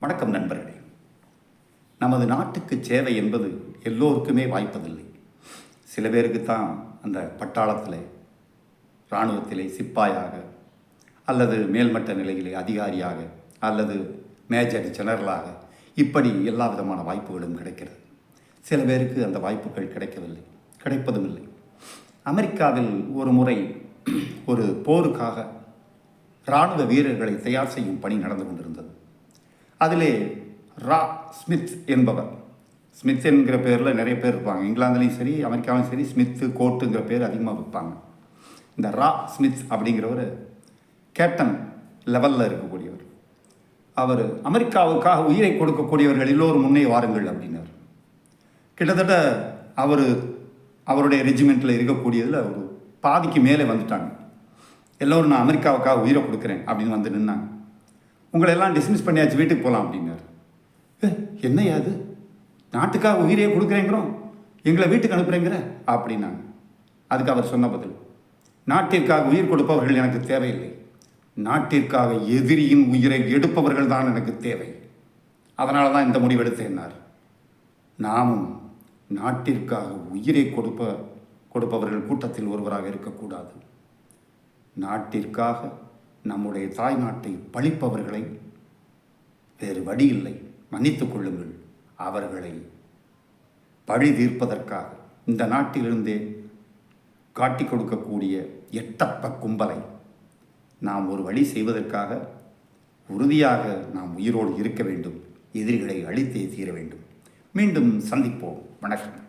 வணக்கம் நண்பர்களே. நமது நாட்டுக்கு சேவை என்பது எல்லோருக்குமே வாய்ப்பதில்லை. சில பேருக்கு தான் அந்த பட்டாளத்தில், இராணுவத்திலே சிப்பாயாக, அல்லது மேல்மட்ட நிலையிலே அதிகாரியாக, அல்லது மேஜர் ஜெனரலாக, இப்படி எல்லா விதமான வாய்ப்புகளும் கிடைக்கிறது. சில பேருக்கு அந்த வாய்ப்புகள் கிடைக்கவில்லை, கிடைப்பதும் இல்லை. அமெரிக்காவில் ஒரு முறை ஒரு போருக்காக இராணுவ வீரர்களை தயார் செய்யும் பணி நடந்து கொண்டிருந்தது. அதிலே ரா ஸ்மித் என்பவர், ஸ்மித் என்கிற பேரில் நிறைய பேர் இருப்பாங்க. இங்கிலாந்துலேயும் சரி, அமெரிக்காவிலும் சரி, ஸ்மித்து கோட்டுங்கிற பேர் அதிகமாக வைப்பாங்க. இந்த ரா ஸ்மித் அப்படிங்கிறவர் கேப்டன் லெவலில் இருக்கக்கூடியவர். அவர் அமெரிக்காவுக்காக உயிரை கொடுக்கக்கூடியவர்கள் எல்லோரும் முன்னே வாருங்கள் அப்படின்னார். கிட்டத்தட்ட அவருடைய ரெஜிமெண்ட்டில் இருக்கக்கூடியதில் ஒரு பாதிக்கு மேலே வந்துட்டாங்க. எல்லோரும் நான் அமெரிக்காவுக்காக உயிரை கொடுக்குறேன் அப்படின்னு வந்து நின்னாங்க. உங்களெல்லாம் டிஸ்மிஸ் பண்ணியாச்சு, வீட்டுக்கு போகலாம் அப்படின்னாரு. என்னையா அது, நாட்டுக்காக உயிரையே கொடுக்குறேங்கிறோம், எங்களை வீட்டுக்கு அனுப்புகிறேங்கிற அப்படின்னாங்க. அதுக்கு அவர் சொன்ன பதில், நாட்டிற்காக உயிர் கொடுப்பவர்கள் எனக்கு தேவையில்லை, நாட்டிற்காக எதிரியின் உயிரை எடுப்பவர்கள் தான் எனக்கு தேவை. அதனால தான் இந்த முடிவெடுத்தேன்னார். நாமும் நாட்டிற்காக உயிரை கொடுப்பவர்கள் கூட்டத்தில் ஒருவராக இருக்கக்கூடாது. நாட்டிற்காக நம்முடைய தாய் நாட்டை பழிப்பவர்களை வேறு வழி இல்லை, மன்னித்துக் கொள்ளுங்கள். அவர்களை பழி தீர்ப்பதற்காக இந்த நாட்டிலிருந்தே காட்டி கொடுக்கக்கூடிய எட்டப்ப கும்பலை நாம் ஒரு வழி செய்வதற்காக உறுதியாக நாம் உயிரோடு இருக்க வேண்டும். எதிரிகளை அழித்தே தீர வேண்டும். மீண்டும் சந்திப்போம். வணக்கம்.